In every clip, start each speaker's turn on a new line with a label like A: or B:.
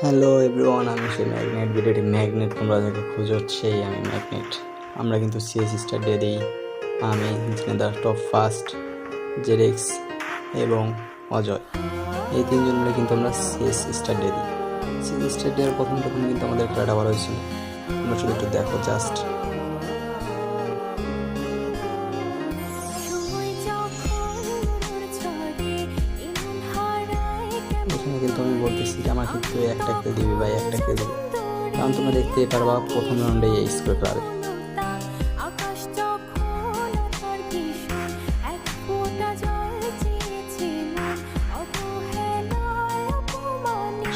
A: Hello everyone, আমি সেই magnet ভিডিওটি। ম্যাগনেট তোমরা যাকে খুঁজো সেই আমি ম্যাগনেট। আমরা কিন্তু সিএস স্টার দিয়ে দিই। আমি জিনেদার টপ ফার্স্ট, জেরেক্স এবং অজয়, এই তিনজন মিলে কিন্তু আমরা সিএস স্টার দিয়ে দিই। সিএস স্টার দেওয়ার প্রথম কিন্তু আমাদের খেলাটা ভালো হয়েছিল। তোমরা শুধু একটু দেখো জাস্ট। এখানে কিন্তু আমি বলতেছি যে আমার কিন্তু একটা খেলে দিবি ভাই, একটা খেলে দিবি, কারণ তোমরা দেখতেই পারবা প্রথম রাউন্ডে এই স্কোর পাবে।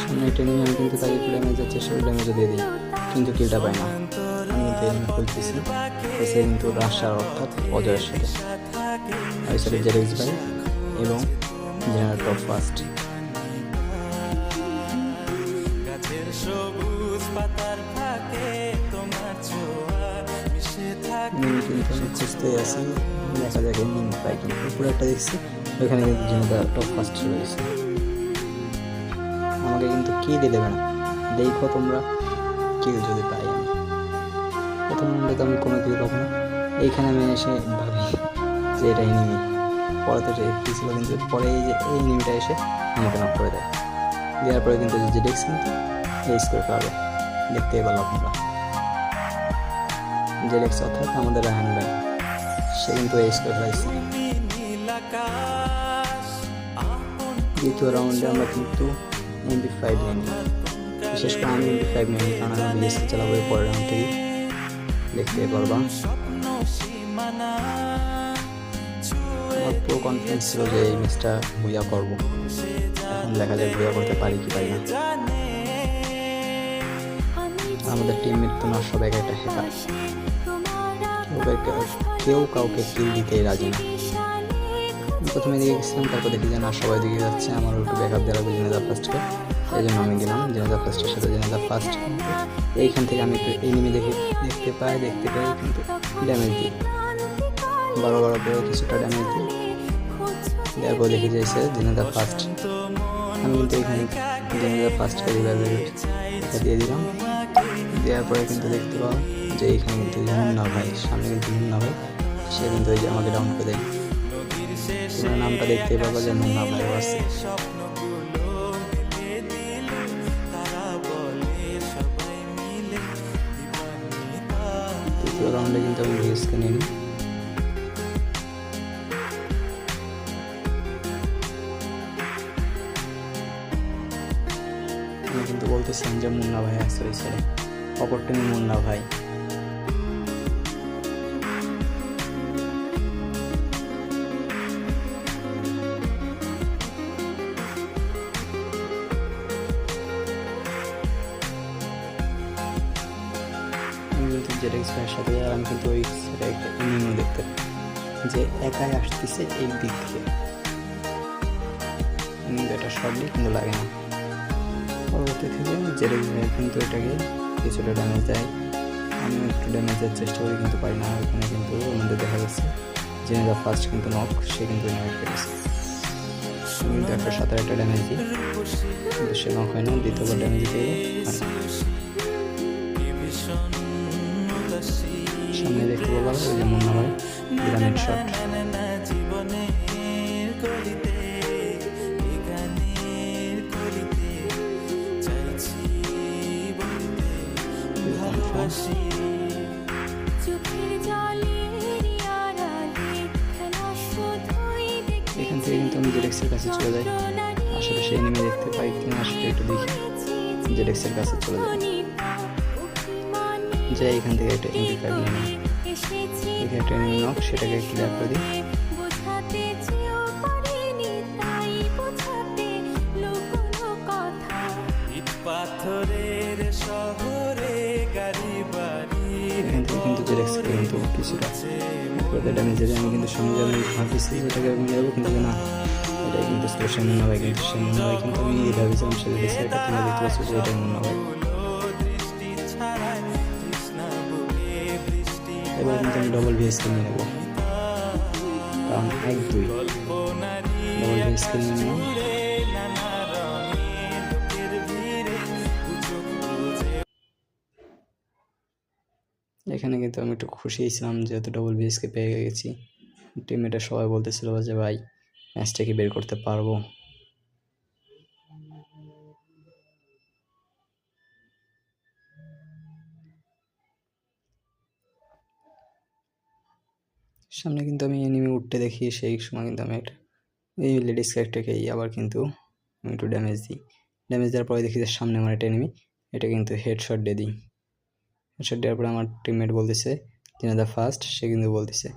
A: সামনে একটা নিয়ে আমি কিন্তু তাকে ড্যামেজ যাচ্ছে, সেই ড্যামেজও দিয়ে দিই, কিন্তু কিলটা পাই না। আমি কিন্তু এনিমি খুলতেছি, এসে কিন্তু রাশার অর্থাৎ অজয়ের সাথে, ওই সাথে জেরেক্স ভাই এবং জেনারেল টপ ফার্স্ট। খুঁজতে আসি, দেখা যাক নিম পাই কিন্তু উপরে একটা দেখছি, ওইখানে কিন্তু জেনারেল টপ ফার্স্ট চলে গেছে। আমাকে কিন্তু কিল দেবে না, দেখো তোমরা কিল যদি পাই। আমি প্রথম রাউন্ডে তো আমি কোনো কিল পাবো না। এইখানে আমি এসে ভাবি যে এটা এনিমি, পরে তো ছিল, কিন্তু পরে এই যে এই এনিমিটা এসে আমাকে নক করে দেয়। দেওয়ার পরে কিন্তু জেডেক্স কিন্তু এই স্কোর পাবে, দেখতে পেলাম আপনারা। জেডেক্স অর্থাৎ আমাদের রাহান ভাই, সে কিন্তু এই স্কোর পাইছে। দ্বিতীয় রাউন্ডে আমরা কিন্তু MP5 নিই, বিশেষ করে আমি MP5 নিই, কারণ আমি বিএসকে চালাবো পরের রাউন্ড থেকে, দেখতে পারবা। আমার পুরো কনফিডেন্স ছিল যে এই ম্যাচটা বুয়া করবো। এখন দেখা যায় বুয়া করতে পারি কি পারি না। আমাদের টিমমেট তো না, সবাই একটা হ্যাকার, কেউ কাউকে কিল দিতে রাজি না। প্রথমে দিকে গেছিলাম, তারপর দেখি যে না সবাই দিকে যাচ্ছে, আমার একটু ব্যাকআপ দেওয়া লাগবে জেনেদার ফার্স্টকে, এই জন্য আমি দিলাম জেনেদার ফার্স্টের সাথে জেনেদার ফার্স্ট। এইখান থেকে আমি একটু এনিমি দেখতে পাই কিন্তু ড্যামেজ দিই, বড় করে কিছুটা ড্যামেজ দিই, তারপর দেখে যাইছে জেনেদার ফার্স্ট। আমি কিন্তু এখানে জেনেদার ফার্স্টকে দিয়ে দিলাম। দেওয়ার পরে কিন্তু দেখতে পাও যে এইখানে কিন্তু মুন্না ভাই, সামনে কিন্তু মুন্না ভাই, সে কিন্তু এই যে আমাকে ডাউন করে দেয়। তোমরা নামটা দেখতে পাবো যে মুন্না ভাই আছে। তৃতীয় রাউন্ডে কিন্তু আমি ভিএসকে নিই। আমি কিন্তু বলতেছিলাম যে মুন্না ভাই আছে ওই সাইডে, অপর টিমে মুন্না ভাই। আমি কিন্তু জেডেক্স ভাইয়ের সাথে, আর আমি কিন্তু ওই সাইডে একটা এনিমিও দেখতে যে একাই আসতেছে এই দিক থেকে, কিন্তু এটা শর্টলি কিন্তু লাগে না। পরবর্তী থেকে জেরেক্স ভাই কিন্তু এটাকে কিছুটা ড্যামেজ দেয়, আমি একটু ড্যামেজ দেওয়ার চেষ্টা করি কিন্তু পাই না। ওখানে কিন্তু ওর মধ্যে দেখা যাচ্ছে জেনেদার ফার্স্ট কিন্তু নক, সে কিন্তু নক করেছে। আমি কিন্তু একটা 17 ড্যামেজ দিই, কিন্তু সে নক হয় না। দ্বিতীয়বার ড্যামেজ দিতে গেলে সামনে দেখতে পাবো ওই যে মুন্না ভাই গ্রামের শট। এখান থেকে কিন্তু আমি জেডেক্সের কাছে চলে যাই, আশেপাশে এনিমি দেখতে পাই কিনা আসলে একটু দেখি, জেডেক্সের কাছে চলে যাই, যে এখান থেকে একটা MP5 নিয়ে নিই। এখানে একটা এনিমি নক, সেটাকে ক্লিয়ার করে দিই। এখান থেকে কিন্তু জেডেক্স কিন্তু কিছুটা ড্যামেজ দেবে। আমি কিন্তু সঙ্গে আমি ভাবছি যেটাকে আমি নেবো, কিন্তু না, এটাই কিন্তু সে মুন্না ভাই, কিন্তু সে মুন্না ভাই কিন্তু আমি ভাবছিলাম সে দেখছি, এটা তোমরা দেখতে পাচ্ছ যে এটাই মুন্না ভাই। এবার কিন্তু আমি ডবল ভিএসকে নিয়ে নেবো, কারণ 1-2 ডবল ভিএসকে নিয়ে নেব। এখানে কিন্তু আমি একটু খুশি ছিলাম যেহেতু ডবল বিএসকে পেয়ে গেছি। টিমমেটের সবাই বলতেছিল যে ভাই ম্যাচটা কি বের করতে পারবো। সামনে কিন্তু আমি এনিমি উঠতে দেখি, সেই সময় কিন্তু আমি একটা এই লেডিস ক্যারেক্টারকে আবার কিন্তু আমি একটু ড্যামেজ দিই। ড্যামেজ দেওয়ার পরে দেখি যে সামনে আমার একটা এনিমি, এটা কিন্তু হেডশট দিয়ে দিই। হেডশট দেওয়ার পরে আমার টিমমেট বলতেছে জিনাদা ফার্স্ট, সে কিন্তু বলতেছে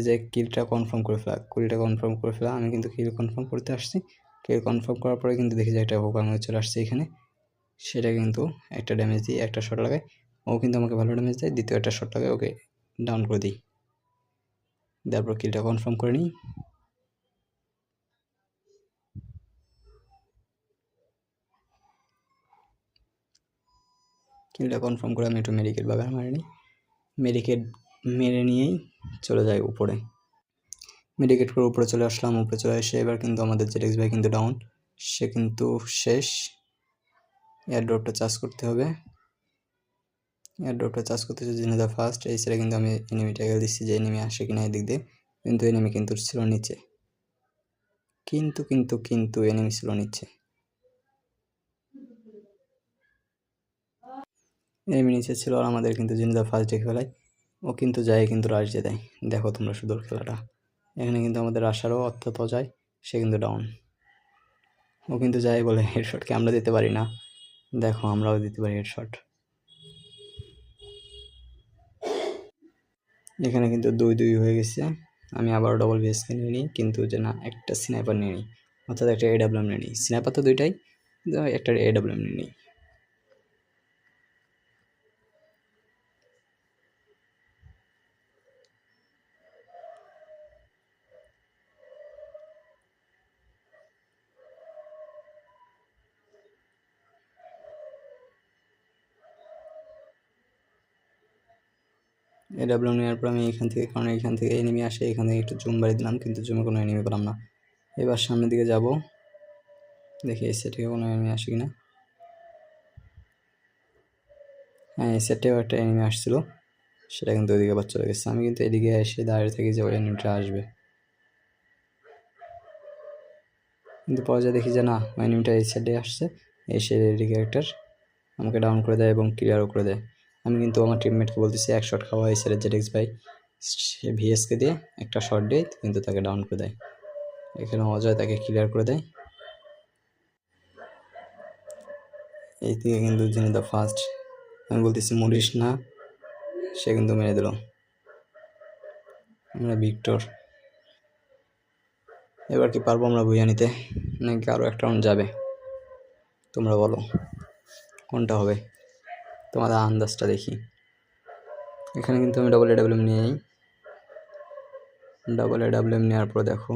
A: যে কিলটা কনফার্ম করে ফেলা। আমি কিন্তু কিল কনফার্ম করতে আসছি। কিল কনফার্ম করার পরে কিন্তু দেখি যে একটা হোকামি চলে আসছে এখানে, সেটা কিন্তু একটা ড্যামেজ দিই, একটা শট লাগাই, ও কিন্তু আমাকে ভালো ড্যামেজ দেয়, দ্বিতীয় একটা শট লাগাই ওকে ডাউন করে দিই। তারপর কিলটা কনফার্ম করে নিই। কিলটা কনফার্ম করে আমি একটু মেডিকেট বাগান মারি নিই। মেডিকেট মেরে নিয়েই চলে যাই উপরে। মেডিকেট করে উপরে চলে আসলাম। উপরে চলে এসে এবার কিন্তু আমাদের জেডেক্স ভাই কিন্তু ডাউন, সে কিন্তু শেষ। এয়ারড্রপটা চার্জ করতে হবে। এয়ারড্রপটা চার্জ করতেছে জিনাদা ফার্স্ট। এই সাইডে কিন্তু আমি এনিমিটাকে দিচ্ছি যে এনিমি আসে কিনা এদিক দিয়ে, কিন্তু এনিমি কিন্তু ছিল নিচে। কিন্তু এনিমি ছিল নিচে। এনিমি নিচে ছিল আর আমাদের কিন্তু জিনাদা ফার্স্ট দেখে ফেলায়। ও কিন্তু যায় কিন্তু রাশ দিয়ে দেয়। দেখো তোমরা সুদূর খেলাটা। এখানে কিন্তু আমাদের আসারও অর্থাৎ যায়, সে কিন্তু ডাউন। ও কিন্তু যায় বলে হেডশটকে আমরা দিতে পারি না। দেখো আমরাও দিতে পারি হেডশট। এখানে কিন্তু 2-2 হয়ে গেছে। আমি আবার ডবল বিএসকে নিয়ে নিই, কিন্তু যে না একটা স্নাইপার নিয়ে নিই, অর্থাৎ একটা এডাব্লিউএম নিয়ে নিই। স্নাইপার তো দুইটাই, একটা এডাব্লিউএম নিয়ে নিই। এডাব্লিউএম নেওয়ার পর আমি এখান থেকে, কারণ এখান থেকে এনিমি আসে, এখান থেকে একটু জুম বাড়িয়ে দিলাম, কিন্তু জুমে কোনো এনিমি পেলাম না। এবার সামনের দিকে যাব, দেখি এই সেট থেকে কোনো এনিমি আসে কিনা। হ্যাঁ, এই সেটটাও একটা এনিমি আসছিল, সেটা কিন্তু ওইদিকে আবার চলে গেছে। আমি কিন্তু এদিকে এসে দাঁড়িয়ে থাকি যে ওই এনিমিটা আসবে, কিন্তু পরে যা দেখি যে না, ওই এনিমিটা এই সাইডে আসছে। এসে এডি ক্যারেক্টার আমাকে ডাউন করে দেয় এবং ক্লিয়ারও করে দেয়। আমি কিন্তু আমার টিমমেটকে বলতেছি এক শট খাওয়া, এই সাইডের জেডেক্স ভাই সে ভিএসকে দিয়ে একটা শট দেয়, কিন্তু তাকে ডাউন করে দেয়। এখানে অজয় তাকে ক্লিয়ার করে দেয়। এই থেকে কিন্তু যিনি দ্য ফার্স্ট, আমি বলতেছি মরিস না, সে কিন্তু মেরে দিল। আমরা ভিক্টর। এবার কি পারবো আমরা বুঝে নিতে, নাকি আরও একটা রাউন্ড যাবে? তোমরা বলো কোনটা হবে, তোমাদের আন্দাজটা দেখি। এখানে কিন্তু আমি ডবল এডাব্লিউএম নিয়ে নিই। ডবল এডাব্লিউএম নেওয়ার পর দেখো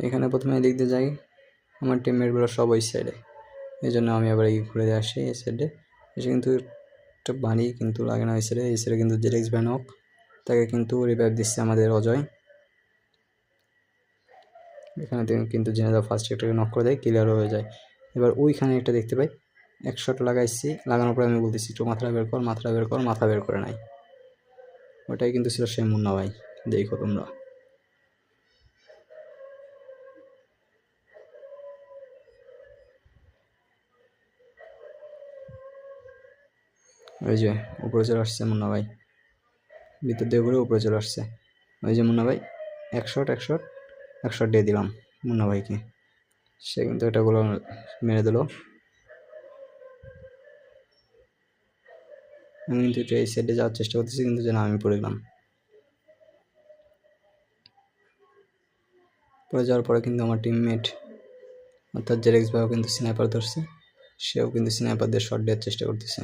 A: এখানে প্রথমে এদিক দিয়ে যাই, আমার টিমমেটগুলো সব ওই সাইডে, এই জন্য আমি আবার এই ঘুরে আসি এই সাইডে এসে। কিন্তু একটা বাড়ি কিন্তু লাগে না ওই সাইডে। এই সাইডে কিন্তু জেডেক্স ভ্যানক, তাকে কিন্তু রিভাইভ দিচ্ছে আমাদের অজয়। এখানে কিন্তু জেনেদা ফার্স্ট একটাকে নক করে দেয়, ক্লিয়ারও হয়ে যায়। এবার ওইখানে একটা দেখতে পাই, এক শট লাগাইছি, লাগানোর পরে আমি বলতেছি একটু মাথাটা বের কর, মাথা বের কর, মাথা বের করে নাই। ওটাই কিন্তু ছিল সেই মুন্না ভাই, দেখো তোমরা। ওই যে উপরে চলে আসছে মুন্না ভাই, ভিতর দিয়ে ঘুরে উপরে চলে আসছে। ওই যে মুন্না ভাই, এক শট দিয়ে দিলাম মুন্না ভাইকে, সে কিন্তু এটা গুলো মেরে দিল। আমি কিন্তু একটু এই সাইডে যাওয়ার চেষ্টা করতেছি, কিন্তু যেন আমি পড়ে গেলাম। পড়ে যাওয়ার পরে কিন্তু আমার টিমমেট অর্থাৎ জেরেক্স ভাইও কিন্তু স্নাইপার ধরছে, সেও কিন্তু স্নাইপার দিয়ে শট দেওয়ার চেষ্টা করতেছে।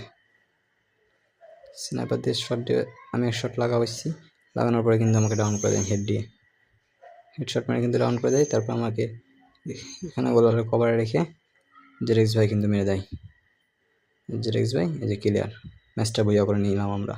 A: স্নাইপার দিয়ে শট দিয়ে আমি এক শট লাগাচ্ছি, লাগানোর পরে কিন্তু আমাকে ডাউন করে দেয় হেড দিয়ে। হেডশট মেরে কিন্তু ডাউন করে দেয়। তারপর আমাকে এখানে গোলার কভারে রেখে জেরেক্স ভাই কিন্তু মেরে দেয়। জেরেক্স ভাই এই যে ক্লিয়ার। ম্যাচটা বইয়া করে নিলাম আমরা।